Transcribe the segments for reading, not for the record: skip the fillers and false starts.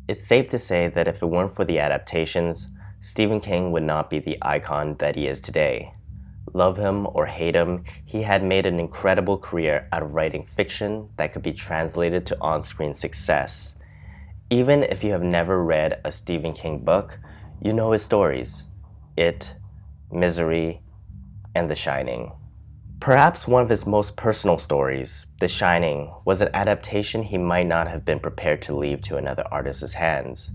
It's safe to say that if it weren't for the adaptations, Stephen King would not be the icon that he is today. Love him or hate him, he had made an incredible career out of writing fiction that could be translated to on-screen success. Even if you have never read a Stephen King book, you know his stories: It, Misery, and The Shining. Perhaps one of his most personal stories, The Shining, was an adaptation he might not have been prepared to leave to another artist's hands.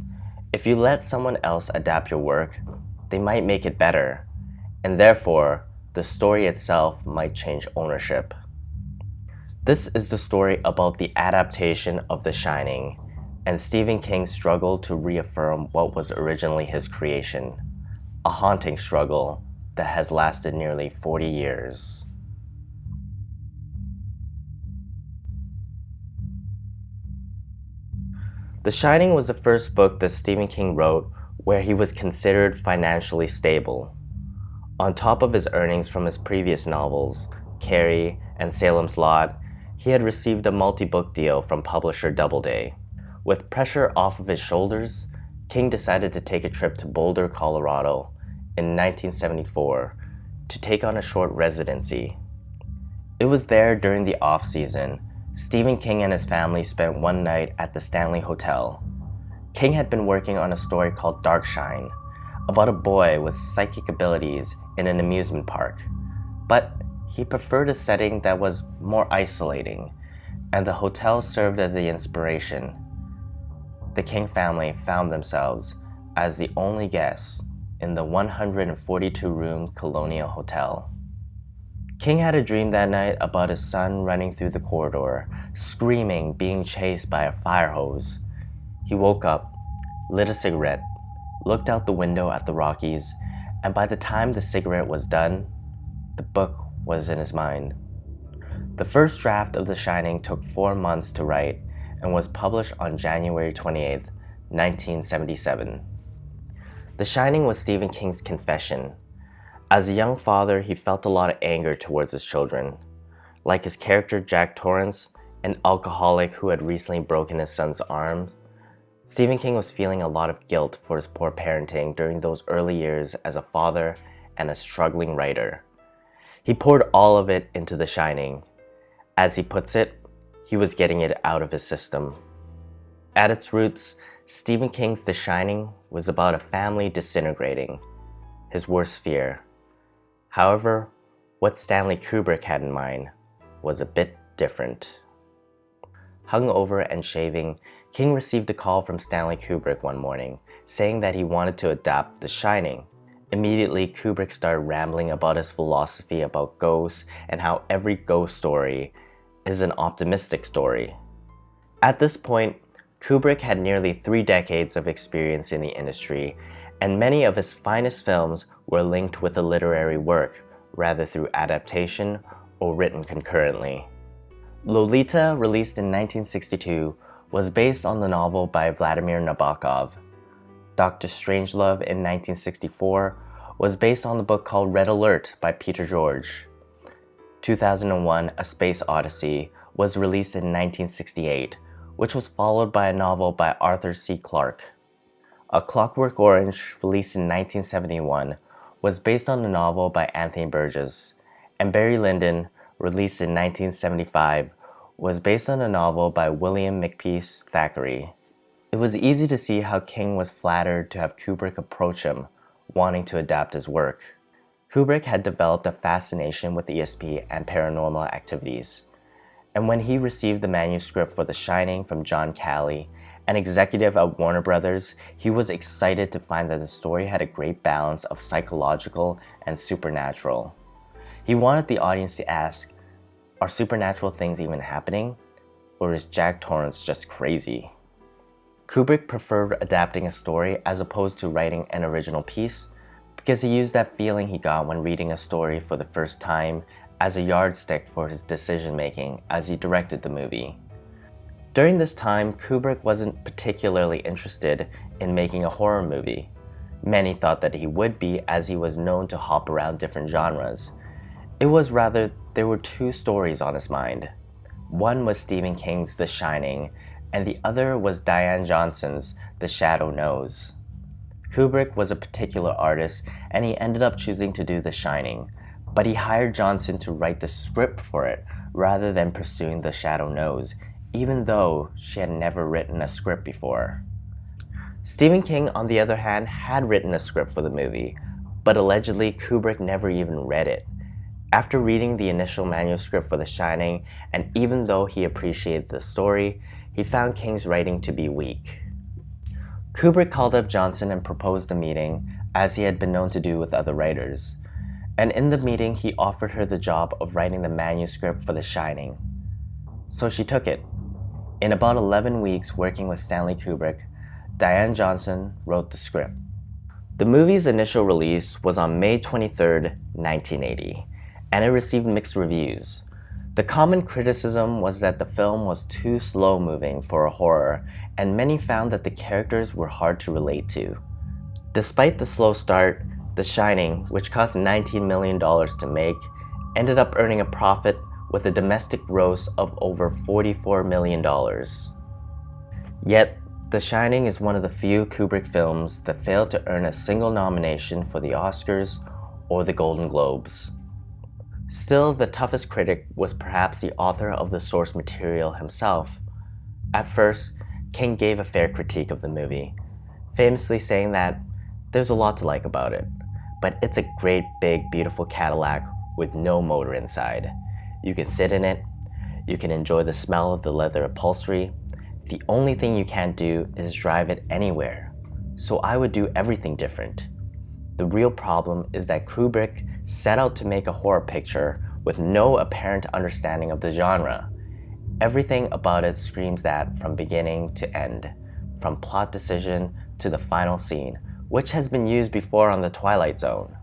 If you let someone else adapt your work, they might make it better, and therefore, the story itself might change ownership. This is the story about the adaptation of The Shining, and Stephen King's struggle to reaffirm what was originally his creation, a haunting struggle that has lasted nearly 40 years. The Shining was the first book that Stephen King wrote where he was considered financially stable. On top of his earnings from his previous novels, Carrie and Salem's Lot, he had received a multi-book deal from publisher Doubleday. With pressure off of his shoulders, King decided to take a trip to Boulder, Colorado in 1974 to take on a short residency. It was there during the off-season. Stephen King and his family spent one night at the Stanley Hotel. King had been working on a story called Darkshine, about a boy with psychic abilities in an amusement park, but he preferred a setting that was more isolating, and the hotel served as the inspiration. The King family found themselves as the only guests in the 142-room Colonial Hotel. King had a dream that night about his son running through the corridor, screaming, being chased by a fire hose. He woke up, lit a cigarette, looked out the window at the Rockies, and by the time the cigarette was done, the book was in his mind. The first draft of The Shining took 4 months to write and was published on January 28, 1977. The Shining was Stephen King's confession. As a young father, he felt a lot of anger towards his children. Like his character Jack Torrance, an alcoholic who had recently broken his son's arms, Stephen King was feeling a lot of guilt for his poor parenting during those early years as a father and a struggling writer. He poured all of it into The Shining. As he puts it, he was getting it out of his system. At its roots, Stephen King's The Shining was about a family disintegrating, his worst fear. However, what Stanley Kubrick had in mind was a bit different. Hungover and shaving, King received a call from Stanley Kubrick one morning, saying that he wanted to adapt The Shining. Immediately, Kubrick started rambling about his philosophy about ghosts and how every ghost story is an optimistic story. At this point, Kubrick had nearly 3 decades of experience in the industry, and many of his finest films were linked with a literary work, rather through adaptation or written concurrently. Lolita, released in 1962, was based on the novel by Vladimir Nabokov. Dr. Strangelove in 1964 was based on the book called Red Alert by Peter George. 2001: A Space Odyssey was released in 1968, which was followed by a novel by Arthur C. Clarke. A Clockwork Orange, released in 1971, was based on a novel by Anthony Burgess, and Barry Lyndon, released in 1975, was based on a novel by William Makepeace Thackeray. It was easy to see how King was flattered to have Kubrick approach him, wanting to adapt his work. Kubrick had developed a fascination with ESP and paranormal activities, and when he received the manuscript for The Shining from John Calley, an executive at Warner Brothers, he was excited to find that the story had a great balance of psychological and supernatural. He wanted the audience to ask, are supernatural things even happening? Or is Jack Torrance just crazy? Kubrick preferred adapting a story as opposed to writing an original piece because he used that feeling he got when reading a story for the first time as a yardstick for his decision-making as he directed the movie. During this time, Kubrick wasn't particularly interested in making a horror movie. Many thought that he would be, as he was known to hop around different genres. It was rather there were 2 stories on his mind. One was Stephen King's The Shining, and the other was Diane Johnson's The Shadow Knows. Kubrick was a particular artist and he ended up choosing to do The Shining, but he hired Johnson to write the script for it rather than pursuing The Shadow Knows, even though she had never written a script before. Stephen King, on the other hand, had written a script for the movie, but allegedly Kubrick never even read it. After reading the initial manuscript for The Shining, and even though he appreciated the story, he found King's writing to be weak. Kubrick called up Johnson and proposed a meeting, as he had been known to do with other writers. And in the meeting, he offered her the job of writing the manuscript for The Shining. So she took it. In about 11 weeks working with Stanley Kubrick, Diane Johnson wrote the script. The movie's initial release was on May 23, 1980, and it received mixed reviews. The common criticism was that the film was too slow-moving for a horror, and many found that the characters were hard to relate to. Despite the slow start, The Shining, which cost $19 million to make, ended up earning a profit with a domestic gross of over $44 million. Yet, The Shining is one of the few Kubrick films that failed to earn a single nomination for the Oscars or the Golden Globes. Still, the toughest critic was perhaps the author of the source material himself. At first, King gave a fair critique of the movie, famously saying that there's a lot to like about it, but it's a great big beautiful Cadillac with no motor inside. You can sit in it, you can enjoy the smell of the leather upholstery. The only thing you can't do is drive it anywhere, so I would do everything different. The real problem is that Kubrick set out to make a horror picture with no apparent understanding of the genre. Everything about it screams that from beginning to end, from plot decision to the final scene, which has been used before on The Twilight Zone.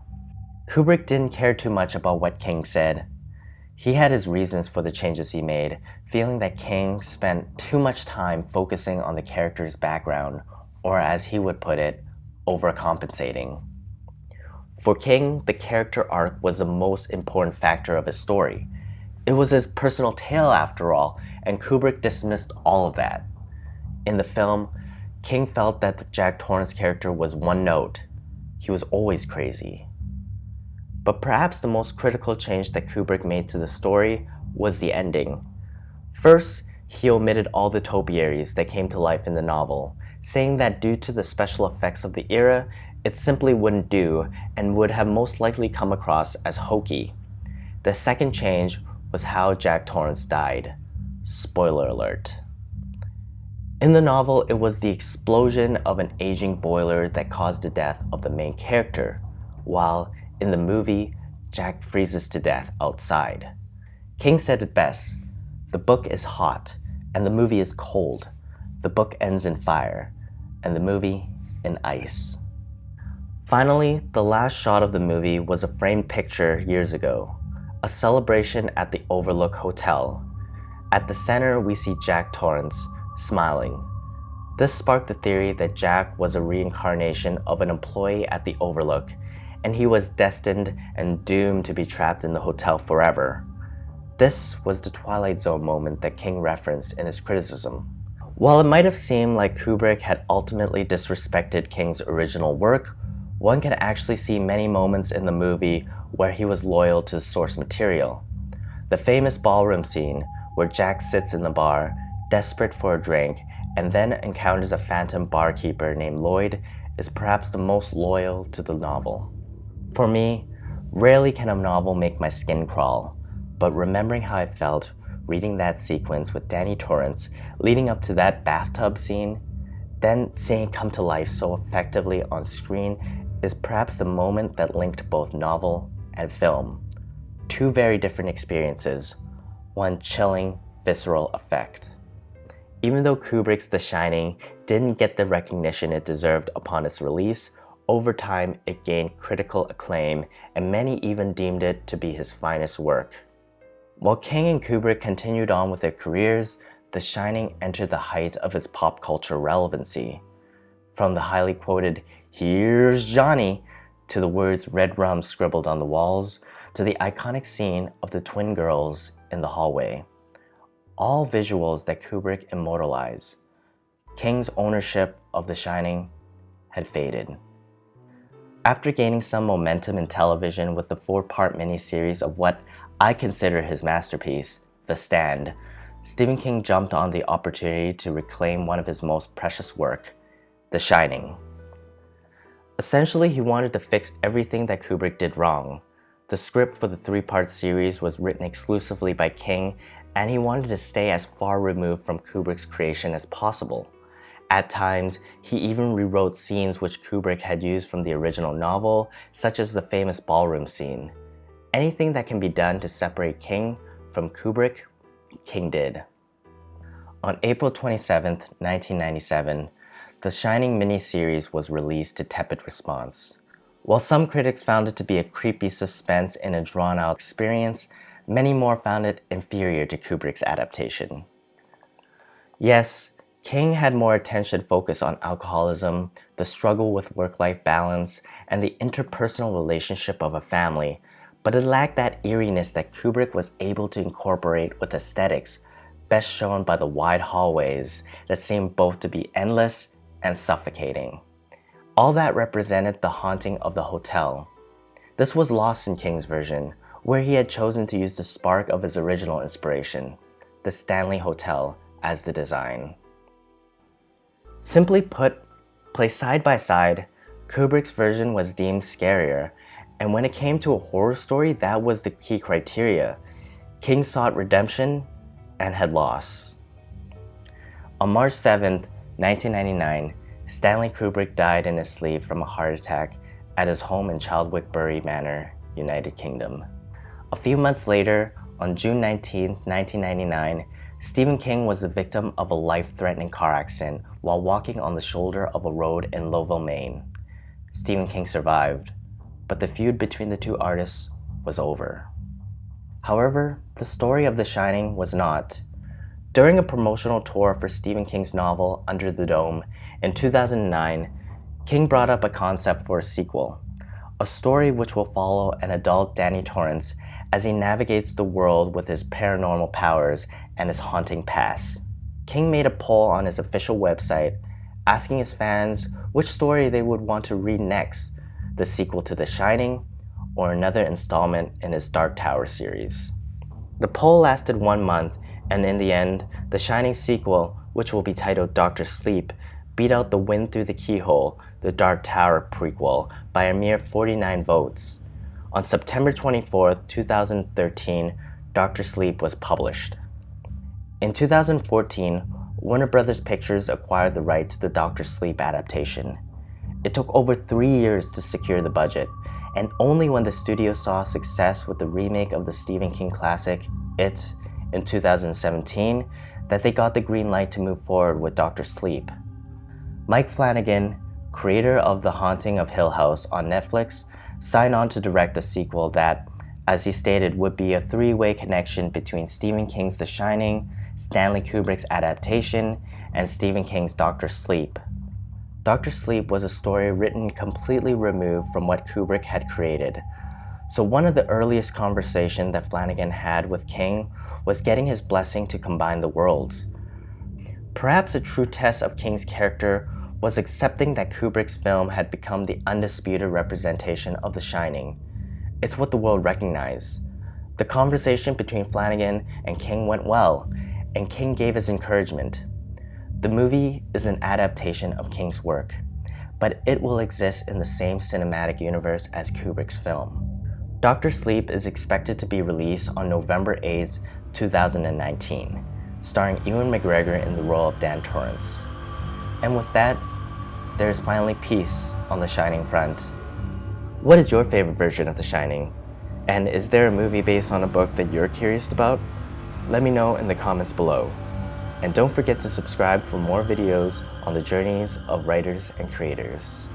Kubrick didn't care too much about what King said. He had his reasons for the changes he made, feeling that King spent too much time focusing on the character's background, or as he would put it, overcompensating. For King, the character arc was the most important factor of his story. It was his personal tale after all, and Kubrick dismissed all of that. In the film, King felt that Jack Torrance's character was one note. He was always crazy. But perhaps the most critical change that Kubrick made to the story was the ending. First, he omitted all the topiaries that came to life in the novel, saying that due to the special effects of the era, it simply wouldn't do and would have most likely come across as hokey. The second change was how Jack Torrance died. Spoiler alert. In the novel, it was the explosion of an aging boiler that caused the death of the main character, while in the movie, Jack freezes to death outside. King said it best, the book is hot and the movie is cold. The book ends in fire and the movie in ice. Finally, the last shot of the movie was a framed picture years ago, a celebration at the Overlook Hotel. At the center, we see Jack Torrance smiling. This sparked the theory that Jack was a reincarnation of an employee at the Overlook, and he was destined and doomed to be trapped in the hotel forever. This was the Twilight Zone moment that King referenced in his criticism. While it might have seemed like Kubrick had ultimately disrespected King's original work, one can actually see many moments in the movie where he was loyal to the source material. The famous ballroom scene, where Jack sits in the bar, desperate for a drink, and then encounters a phantom barkeeper named Lloyd, is perhaps the most loyal to the novel. For me, rarely can a novel make my skin crawl, but remembering how I felt reading that sequence with Danny Torrance leading up to that bathtub scene, then seeing it come to life so effectively on screen is perhaps the moment that linked both novel and film. Two very different experiences, one chilling, visceral effect. Even though Kubrick's The Shining didn't get the recognition it deserved upon its release, over time it gained critical acclaim and many even deemed it to be his finest work. While King and Kubrick continued on with their careers, The Shining entered the height of its pop culture relevancy. From the highly quoted, "Here's Johnny," to the words "Red Rum" scribbled on the walls, to the iconic scene of the twin girls in the hallway. All visuals that Kubrick immortalized. King's ownership of The Shining had faded. After gaining some momentum in television with the 4-part miniseries of what I consider his masterpiece, The Stand, Stephen King jumped on the opportunity to reclaim one of his most precious work, The Shining. Essentially, he wanted to fix everything that Kubrick did wrong. The script for the 3-part series was written exclusively by King, and he wanted to stay as far removed from Kubrick's creation as possible. At times, he even rewrote scenes which Kubrick had used from the original novel, such as the famous ballroom scene. Anything that can be done to separate King from Kubrick, King did. On April 27, 1997, The Shining miniseries was released to tepid response. While some critics found it to be a creepy suspense in a drawn-out experience, many more found it inferior to Kubrick's adaptation. Yes, King had more attention focused on alcoholism, the struggle with work-life balance, and the interpersonal relationship of a family, but it lacked that eeriness that Kubrick was able to incorporate with aesthetics, best shown by the wide hallways that seemed both to be endless and suffocating. All that represented the haunting of the hotel. This was lost in King's version, where he had chosen to use the spark of his original inspiration, the Stanley Hotel, as the design. Simply put, placed side by side, Kubrick's version was deemed scarier, and when it came to a horror story, that was the key criteria. King sought redemption and had lost. On March 7, 1999, Stanley Kubrick died in his sleep from a heart attack at his home in Chadwick Bury Manor, United Kingdom. A few months later, on June 19, 1999, Stephen King was the victim of a life-threatening car accident while walking on the shoulder of a road in Lowell, Maine. Stephen King survived, but the feud between the two artists was over. However, the story of The Shining was not. During a promotional tour for Stephen King's novel Under the Dome in 2009, King brought up a concept for a sequel, a story which will follow an adult Danny Torrance as he navigates the world with his paranormal powers and his haunting past. King made a poll on his official website asking his fans which story they would want to read next, the sequel to The Shining or another installment in his Dark Tower series. The poll lasted 1 month, and in the end, The Shining sequel, which will be titled Dr. Sleep, beat out The Wind Through the Keyhole, the Dark Tower prequel, by a mere 49 votes. On September 24, 2013, Dr. Sleep was published. In 2014, Warner Bros. Pictures acquired the right to the Dr. Sleep adaptation. It took over 3 years to secure the budget, and only when the studio saw success with the remake of the Stephen King classic, It, in 2017, that they got the green light to move forward with Dr. Sleep. Mike Flanagan, creator of The Haunting of Hill House on Netflix, signed on to direct the sequel that, as he stated, would be a 3-way connection between Stephen King's The Shining, Stanley Kubrick's adaptation, and Stephen King's Dr. Sleep. Dr. Sleep was a story written completely removed from what Kubrick had created. So one of the earliest conversations that Flanagan had with King was getting his blessing to combine the worlds. Perhaps a true test of King's character was accepting that Kubrick's film had become the undisputed representation of The Shining. It's what the world recognized. The conversation between Flanagan and King went well, and King gave his encouragement. The movie is an adaptation of King's work, but it will exist in the same cinematic universe as Kubrick's film. Dr. Sleep is expected to be released on November 8, 2019, starring Ewan McGregor in the role of Dan Torrance. And with that, there is finally peace on The Shining front. What is your favorite version of The Shining? And is there a movie based on a book that you're curious about? Let me know in the comments below. And don't forget to subscribe for more videos on the journeys of writers and creators.